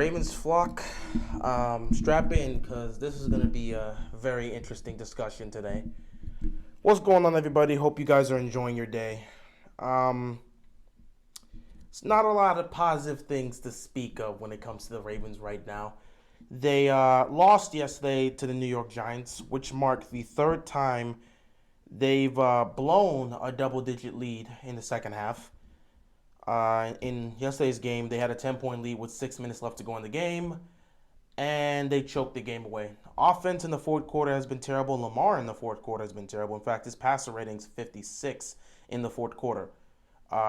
Ravens flock, strap in because this is going to be a very interesting discussion today. What's going on, everybody? Hope you guys are enjoying your day. Um, it's not a lot of positive things to speak of when it comes to the Ravens right now. They lost yesterday to the New York Giants, which marked the third time they've blown a double-digit lead in the second half. In yesterday's game, they had a 10-point lead with 6 minutes left to go in the game, and they choked the game away. Offense in the fourth quarter has been terrible. Lamar in the fourth quarter has been terrible. In fact, his passer rating's 56 in the fourth quarter.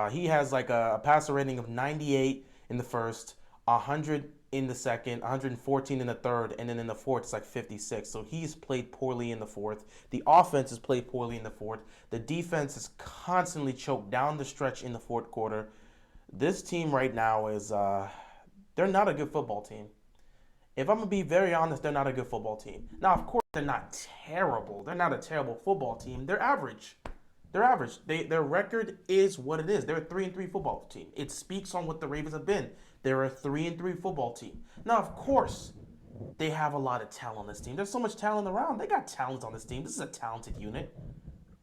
He has like a passer rating of 98 in the first, 100 in the second, 114 in the third, and then in the fourth it's like 56. So he's played poorly in the fourth. The offense has played poorly in the fourth. The defense is constantly choked down the stretch in the fourth quarter. This team right now is they're not a good football team. If I'm going to be very honest, they're not a good football team. Now, of course, they're not terrible. They're not a terrible football team. They're average. They're average. Their record is what it is. They're a 3-3 football team. It speaks on what the Ravens have been. They're a 3-3 football team. Now, of course, they have a lot of talent on this team. There's so much talent around. They got talent on this team. This is a talented unit.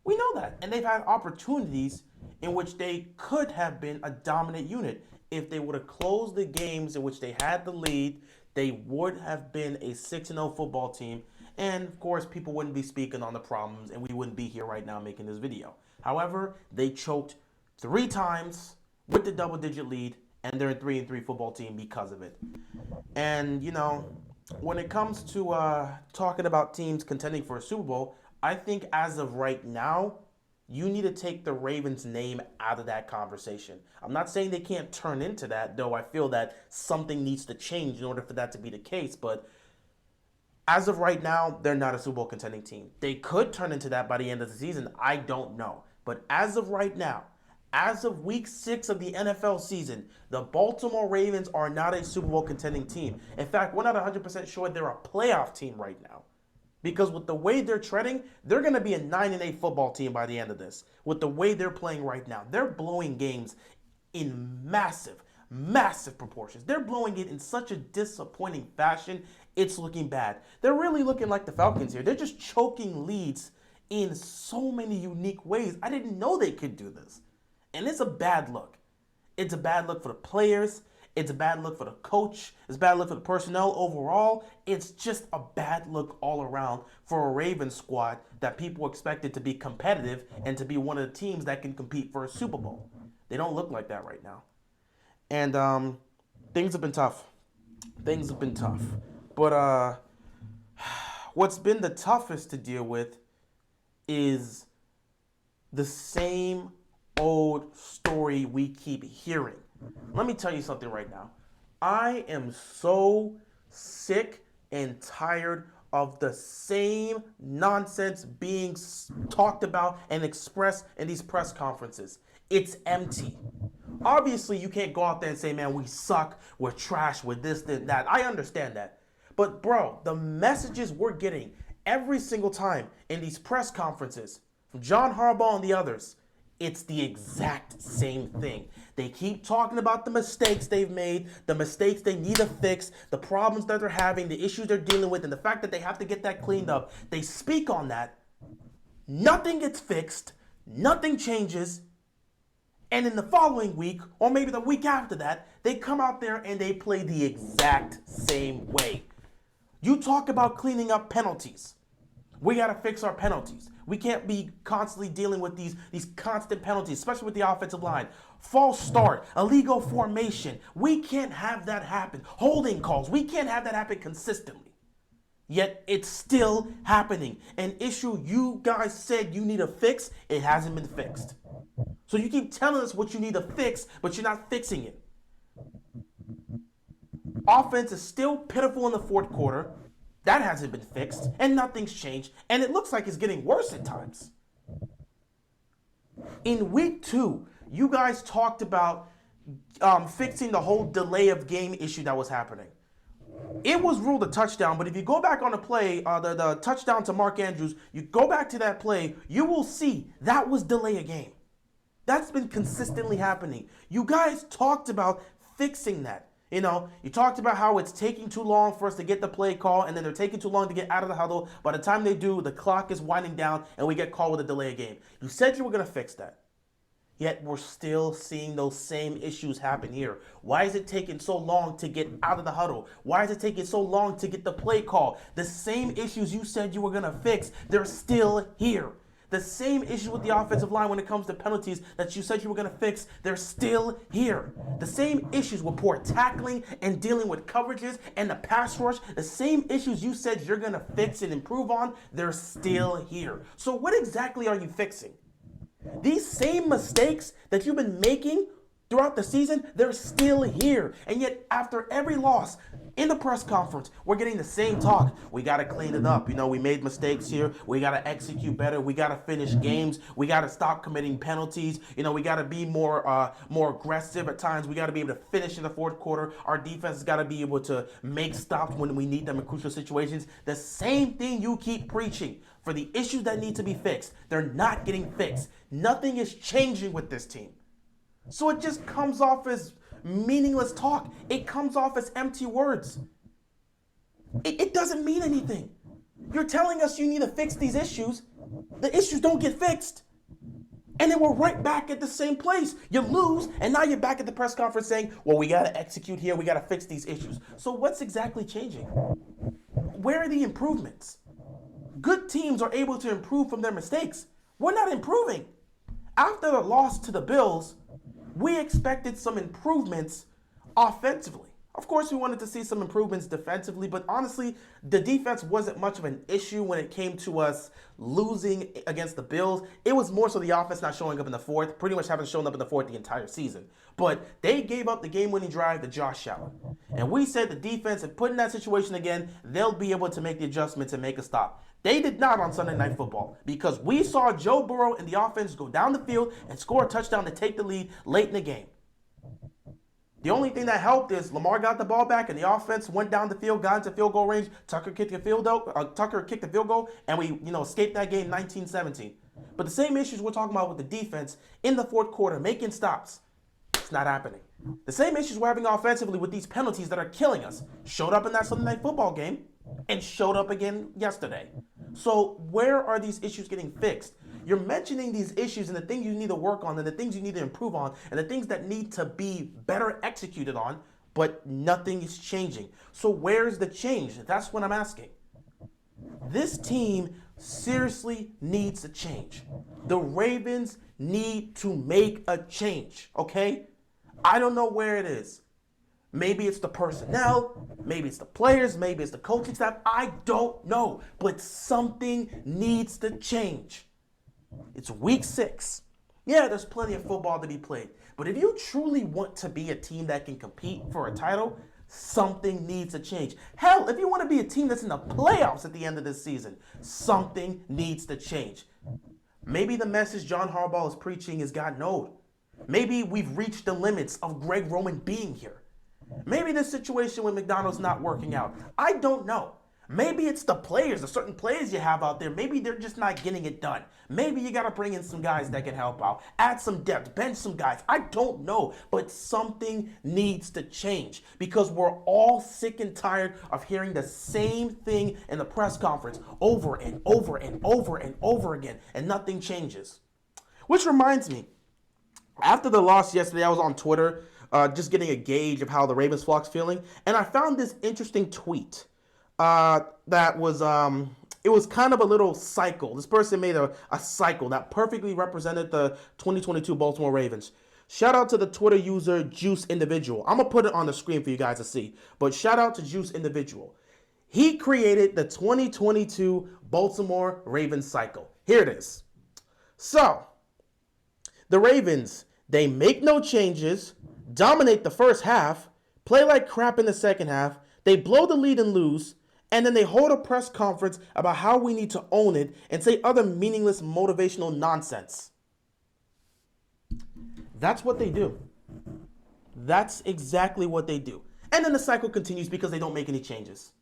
We know that. And they've had opportunities in which they could have been a dominant unit. If they would have closed the games in which they had the lead, they would have been a 6-0 football team. And, of course, people wouldn't be speaking on the problems, and we wouldn't be here right now making this video. However, they choked 3 times with the double-digit lead, and they're a 3-3 football team because of it. And, when it comes to talking about teams contending for a Super Bowl, I think as of right now, you need to take the Ravens' name out of that conversation. I'm not saying they can't turn into that, though I feel that something needs to change in order for that to be the case. But as of right now, they're not a Super Bowl contending team. They could turn into that by the end of the season. I don't know. But as of right now, as of week 6 of the NFL season, the Baltimore Ravens are not a Super Bowl contending team. In fact, we're not 100% sure they're a playoff team right now. Because with the way they're treading, they're going to be a 9-8 football team by the end of this. With the way they're playing right now, they're blowing games in massive, massive proportions. They're blowing it in such a disappointing fashion, it's looking bad. They're really looking like the Falcons here. They're just choking leads in so many unique ways. I didn't know they could do this. And it's a bad look. It's a bad look for the players. It's a bad look for the coach. It's a bad look for the personnel overall. It's just a bad look all around for a Ravens squad that people expected to be competitive and to be one of the teams that can compete for a Super Bowl. They don't look like that right now. And things have been tough. Things have been tough. But what's been the toughest to deal with is the same old story we keep hearing. Let me tell you something right now. I am so sick and tired of the same nonsense being talked about and expressed in these press conferences. It's empty. Obviously, you can't go out there and say, man, we suck, we're trash, we're this, that. I understand that. But, bro, the messages we're getting every single time in these press conferences from John Harbaugh and the others, it's the exact same thing. They keep talking about the mistakes they've made, the mistakes they need to fix, the problems that they're having, the issues they're dealing with, and the fact that they have to get that cleaned up. They speak on that. Nothing gets fixed. Nothing changes. And in the following week, or maybe the week after that, they come out there and they play the exact same way. You talk about cleaning up penalties. We got to fix our penalties. We can't be constantly dealing with these constant penalties, especially with the offensive line. False start, illegal formation. We can't have that happen. Holding calls. We can't have that happen consistently. Yet it's still happening. An issue you guys said you need to fix, it hasn't been fixed. So you keep telling us what you need to fix, but you're not fixing it. Offense is still pitiful in the fourth quarter. That hasn't been fixed, and nothing's changed, and it looks like it's getting worse at times. In week 2, you guys talked about fixing the whole delay of game issue that was happening. It was ruled a touchdown, but if you go back on the play, the touchdown to Mark Andrews, you go back to that play, you will see that was delay a game. That's been consistently happening. You guys talked about fixing that. You talked about how it's taking too long for us to get the play call, and then they're taking too long to get out of the huddle. By the time they do, the clock is winding down, and we get called with a delay of game. You said you were going to fix that. Yet we're still seeing those same issues happen here. Why is it taking so long to get out of the huddle? Why is it taking so long to get the play call? The same issues you said you were going to fix, they're still here. The same issues with the offensive line when it comes to penalties that you said you were going to fix, they're still here. The same issues with poor tackling and dealing with coverages and the pass rush, the same issues you said you're going to fix and improve on, they're still here. So what exactly are you fixing? These same mistakes that you've been making throughout the season, they're still here. And yet, after every loss in the press conference, we're getting the same talk. We got to clean it up. We made mistakes here. We got to execute better. We got to finish games. We got to stop committing penalties. We got to be more aggressive at times. We got to be able to finish in the fourth quarter. Our defense has got to be able to make stops when we need them in crucial situations. The same thing you keep preaching. For the issues that need to be fixed, they're not getting fixed. Nothing is changing with this team. So it just comes off as meaningless talk. It comes off as empty words. It doesn't mean anything. You're telling us you need to fix these issues. The issues don't get fixed. And then we're right back at the same place. You lose, and now you're back at the press conference saying, well, we got to execute here. We got to fix these issues. So what's exactly changing? Where are the improvements? Good teams are able to improve from their mistakes. We're not improving. After the loss to the Bills, we expected some improvements offensively. Of course, we wanted to see some improvements defensively, but honestly, the defense wasn't much of an issue when it came to us losing against the Bills. It was more so the offense not showing up in the fourth, pretty much haven't shown up in the fourth the entire season. But they gave up the game-winning drive to Josh Allen. And we said the defense, if put in that situation again, they'll be able to make the adjustments and make a stop. They did not on Sunday Night Football because we saw Joe Burrow and the offense go down the field and score a touchdown to take the lead late in the game. The only thing that helped is Lamar got the ball back and the offense went down the field, got into field goal range. Tucker kicked the field goal, and we escaped that game 19-17. But the same issues we're talking about with the defense in the fourth quarter, making stops, it's not happening. The same issues we're having offensively with these penalties that are killing us showed up in that Sunday Night Football game and showed up again yesterday. So where are these issues getting fixed? You're mentioning these issues and the things you need to work on and the things you need to improve on and the things that need to be better executed on, but nothing is changing. So where's the change? That's what I'm asking. This team seriously needs a change. The Ravens need to make a change, okay? I don't know where it is. Maybe it's the personnel, maybe it's the players, maybe it's the coaching staff. I don't know, but something needs to change. It's week 6. Yeah, there's plenty of football to be played. But if you truly want to be a team that can compete for a title, something needs to change. Hell, if you want to be a team that's in the playoffs at the end of this season, something needs to change. Maybe the message John Harbaugh is preaching has gotten old. Maybe we've reached the limits of Greg Roman being here. Maybe this situation with McDonald's not working out. I don't know. Maybe it's the players, the certain players you have out there. Maybe they're just not getting it done. Maybe you got to bring in some guys that can help out. Add some depth, bench some guys. I don't know. But something needs to change because we're all sick and tired of hearing the same thing in the press conference over and over and over and over again, and nothing changes. Which reminds me, after the loss yesterday, I was on Twitter just getting a gauge of how the Ravens flock's feeling, and I found this interesting tweet. That was, it was kind of a little cycle. This person made a cycle that perfectly represented the 2022 Baltimore Ravens. Shout out to the Twitter user Juice Individual. I'm going to put it on the screen for you guys to see. But shout out to Juice Individual. He created the 2022 Baltimore Ravens cycle. Here it is. So, the Ravens, they make no changes, dominate the first half, play like crap in the second half, they blow the lead and lose, and then they hold a press conference about how we need to own it and say other meaningless motivational nonsense. That's what they do. That's exactly what they do. And then the cycle continues because they don't make any changes.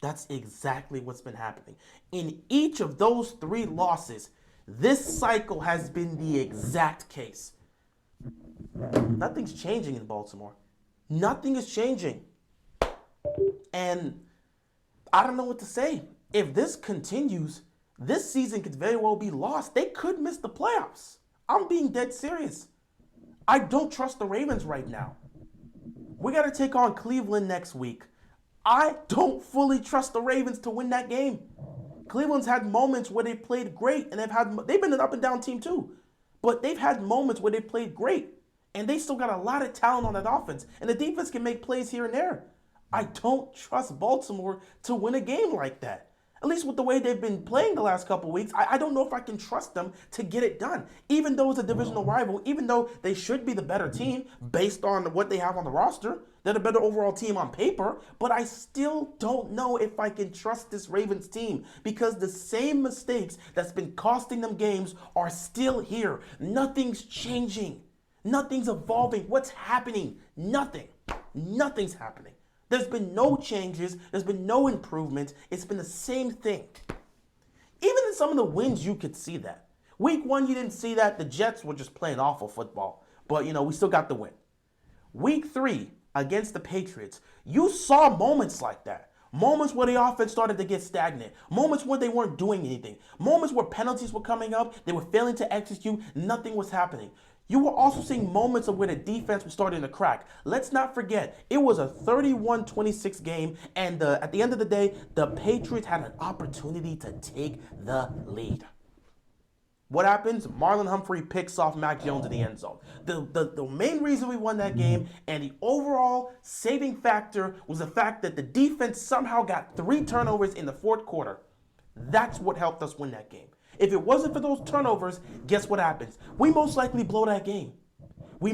That's exactly what's been happening. In each of those 3 losses, this cycle has been the exact case. Nothing's changing in Baltimore. Nothing is changing. And I don't know what to say. If this continues, this season could very well be lost. They could miss the playoffs. I'm being dead serious. I don't trust the Ravens right now. We got to take on Cleveland next week. I don't fully trust the Ravens to win that game. Cleveland's had moments where they've played great, and they've been an up and down team too. But they've had moments where they played great, and they still got a lot of talent on that offense, and the defense can make plays here and there. I don't trust Baltimore to win a game like that. At least with the way they've been playing the last couple weeks, I don't know if I can trust them to get it done. Even though it's a divisional rival, even though they should be the better team based on what they have on the roster, they're the better overall team on paper, but I still don't know if I can trust this Ravens team because the same mistakes that's been costing them games are still here. Nothing's changing. Nothing's evolving. What's happening? Nothing. Nothing's happening. There's been no changes. There's been no improvements. It's been the same thing. Even in some of the wins, you could see that. Week 1, you didn't see that. The Jets were just playing awful football. But, we still got the win. Week 3, against the Patriots, you saw moments like that. Moments where the offense started to get stagnant. Moments where they weren't doing anything. Moments where penalties were coming up. They were failing to execute. Nothing was happening. You were also seeing moments of where the defense was starting to crack. Let's not forget, it was a 31-26 game, and at the end of the day, the Patriots had an opportunity to take the lead. What happens? Marlon Humphrey picks off Mac Jones in the end zone. The main reason we won that game and the overall saving factor was the fact that the defense somehow got 3 turnovers in the fourth quarter. That's what helped us win that game. If it wasn't for those turnovers, guess what happens? We most likely blow that game. And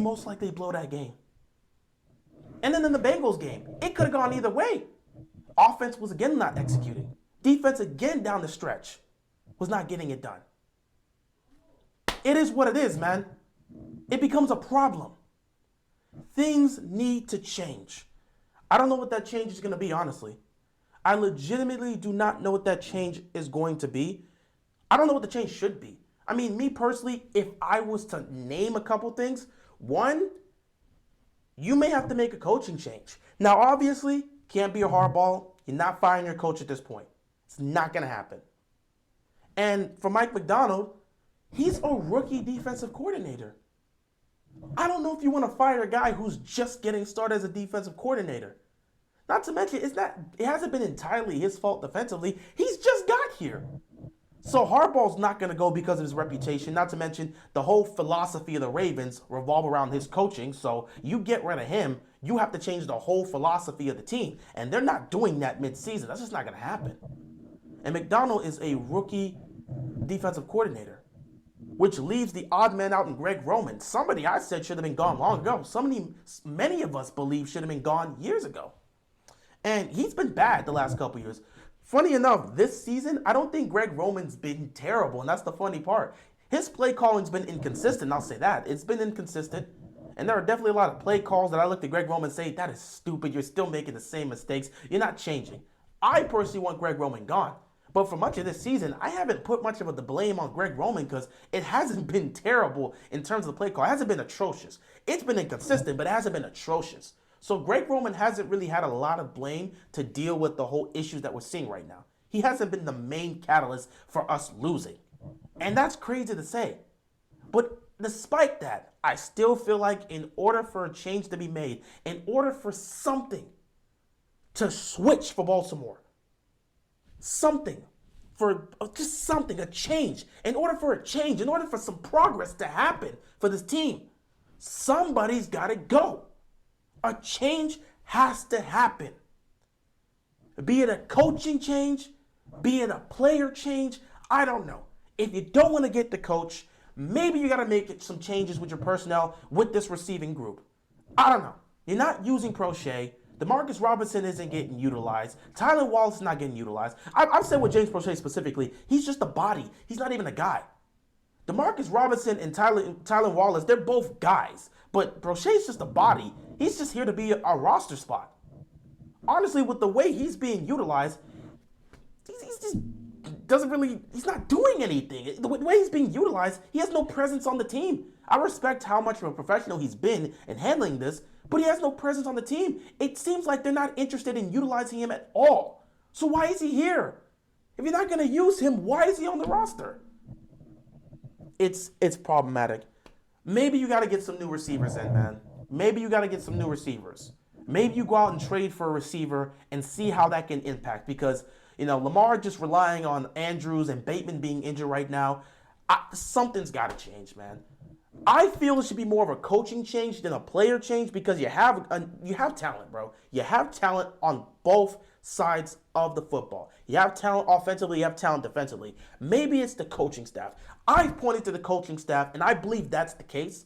then in the Bengals game, it could have gone either way. Offense was again not executing. Defense again down the stretch was not getting it done. It is what it is, man. It becomes a problem. Things need to change. I don't know what that change is going to be, honestly. I legitimately do not know what that change is going to be. I don't know what the change should be. I mean, me personally, if I was to name a couple things, one, you may have to make a coaching change. Now, obviously, can't be a hardball. You're not firing your coach at this point. It's not going to happen. And for Mike Macdonald, he's a rookie defensive coordinator. I don't know if you want to fire a guy who's just getting started as a defensive coordinator. Not to mention, it hasn't been entirely his fault defensively. He's just got here. So Harbaugh's not going to go because of his reputation, not to mention the whole philosophy of the Ravens revolve around his coaching. So you get rid of him, you have to change the whole philosophy of the team. And they're not doing that midseason. That's just not going to happen. And Macdonald is a rookie defensive coordinator, which leaves the odd man out in Greg Roman. Somebody I said should have been gone long ago. Many of us believe should have been gone years ago. And he's been bad the last couple years. Funny enough, this season, I don't think Greg Roman's been terrible, and that's the funny part. His play calling's been inconsistent, I'll say that. It's been inconsistent, and there are definitely a lot of play calls that I looked at Greg Roman and say, that is stupid, you're still making the same mistakes, you're not changing. I personally want Greg Roman gone, but for much of this season, I haven't put much of the blame on Greg Roman because it hasn't been terrible in terms of the play call. It hasn't been atrocious. It's been inconsistent, but it hasn't been atrocious. So Greg Roman hasn't really had a lot of blame to deal with the whole issues that we're seeing right now. He hasn't been the main catalyst for us losing. And that's crazy to say. But despite that, I still feel like in order for a change to be made, in order for something to switch for Baltimore, a change, in order for some progress to happen for this team, somebody's got to go. A change has to happen. Be it a coaching change, be it a player change, I don't know. If you don't want to get the coach, maybe you got to make some changes with your personnel with this receiving group. I don't know. You're not using Prochet. Demarcus Robinson isn't getting utilized. Tylan Wallace is not getting utilized. I've said with James Prochet specifically, he's just a body. He's not even a guy. Demarcus Robinson and Tylan Wallace, they're both guys. But Prochet's just a body. He's just here to be a roster spot. Honestly, with the way he's being utilized, he's not doing anything. The way he's being utilized, he has no presence on the team. I respect how much of a professional he's been in handling this, but he has no presence on the team. It seems like they're not interested in utilizing him at all. So why is he here? If you're not going to use him, why is he on the roster? It's problematic. Maybe you got to get some new receivers in, man. Maybe you got to get some new receivers. Maybe you go out and trade for a receiver and see how that can impact because, Lamar just relying on Andrews and Bateman being injured right now, something's got to change, man. I feel it should be more of a coaching change than a player change because you have talent, bro. You have talent on both sides of the football. You have talent offensively, you have talent defensively. Maybe it's the coaching staff. I've pointed to the coaching staff, and I believe that's the case.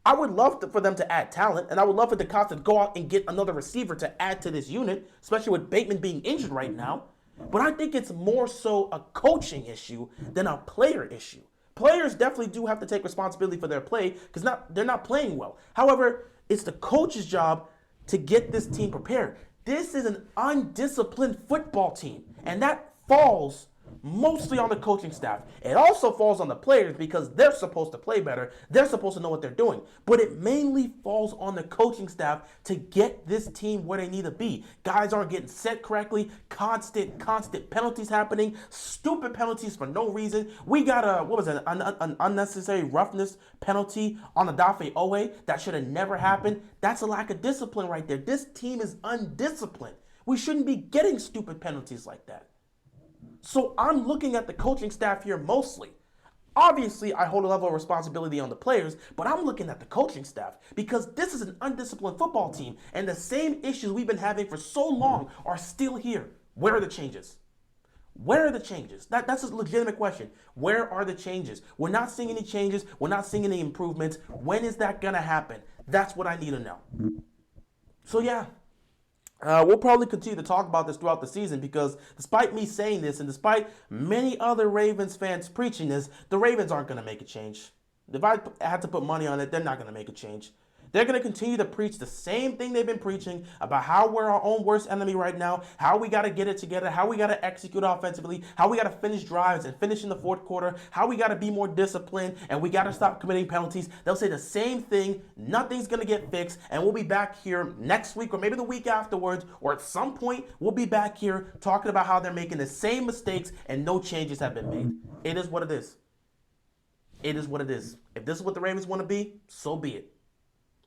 I would love for them to add talent, and I would love for the Cops to go out and get another receiver to add to this unit, especially with Bateman being injured right now. But I think it's more so a coaching issue than a player issue. Players definitely do have to take responsibility for their play because they're not playing well. However, it's the coach's job to get this team prepared. This is an undisciplined football team, and that falls mostly on the coaching staff. It also falls on the players because they're supposed to play better. They're supposed to know what they're doing. But it mainly falls on the coaching staff to get this team where they need to be. Guys aren't getting set correctly. Constant penalties happening. Stupid penalties for no reason. We got an unnecessary roughness penalty on Odafe Owe. That should have never happened. That's a lack of discipline right there. This team is undisciplined. We shouldn't be getting stupid penalties like that. So I'm looking at the coaching staff here mostly. Obviously, I hold a level of responsibility on the players, but I'm looking at the coaching staff because this is an undisciplined football team, and the same issues we've been having for so long are still here. Where are the changes? Where are the changes? That's a legitimate question. Where are the changes? We're not seeing any changes. We're not seeing any improvements. When is that going to happen? That's what I need to know. So, yeah. We'll probably continue to talk about this throughout the season because despite me saying this and despite many other Ravens fans preaching this, the Ravens aren't going to make a change. If I had to put money on it, they're not going to make a change. They're going to continue to preach the same thing they've been preaching about how we're our own worst enemy right now, how we got to get it together, how we got to execute offensively, how we got to finish drives and finish in the fourth quarter, how we got to be more disciplined, and we got to stop committing penalties. They'll say the same thing. Nothing's going to get fixed, and we'll be back here next week or maybe the week afterwards, or at some point, we'll be back here talking about how they're making the same mistakes and no changes have been made. It is what it is. It is what it is. If this is what the Ravens want to be, so be it.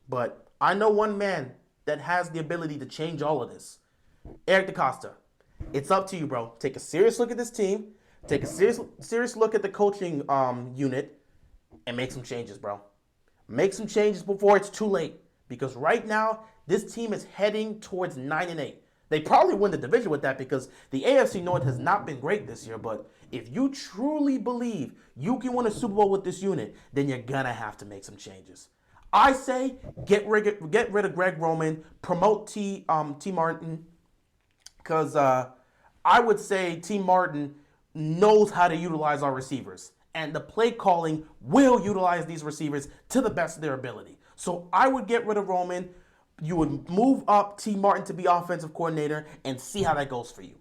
But I know one man that has the ability to change all of this. Eric DeCosta, it's up to you, bro. Take a serious look at this team. Take a serious look at the coaching unit and make some changes, bro. Make some changes before it's too late. Because right now, this team is heading towards 9-8. They probably win the division with that because the AFC North has not been great this year. But if you truly believe you can win a Super Bowl with this unit, then you're going to have to make some changes. I say get rid of Greg Roman, promote T. Martin, because I would say T. Martin knows how to utilize our receivers, and the play calling will utilize these receivers to the best of their ability. So I would get rid of Roman. You would move up T. Martin to be offensive coordinator and see how that goes for you.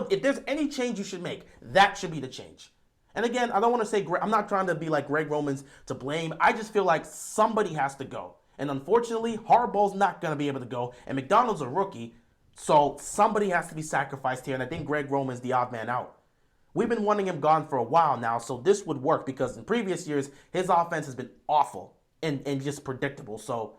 If there's any change you should make, that should be the change. And again, I don't want to say, I'm not trying to be like Greg Roman's to blame. I just feel like somebody has to go. And unfortunately, Harbaugh's not going to be able to go. And McDonald's a rookie. So somebody has to be sacrificed here. And I think Greg Roman's the odd man out. We've been wanting him gone for a while now. So this would work because in previous years, his offense has been awful and just predictable. So,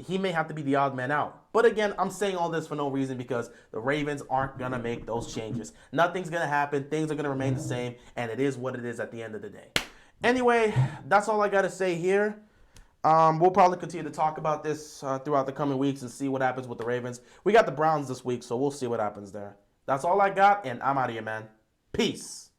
he may have to be the odd man out. But again, I'm saying all this for no reason because the Ravens aren't going to make those changes. Nothing's going to happen. Things are going to remain the same, and it is what it is at the end of the day. Anyway, that's all I got to say here. We'll probably continue to talk about this throughout the coming weeks and see what happens with the Ravens. We got the Browns this week, so we'll see what happens there. That's all I got, and I'm out of here, man. Peace.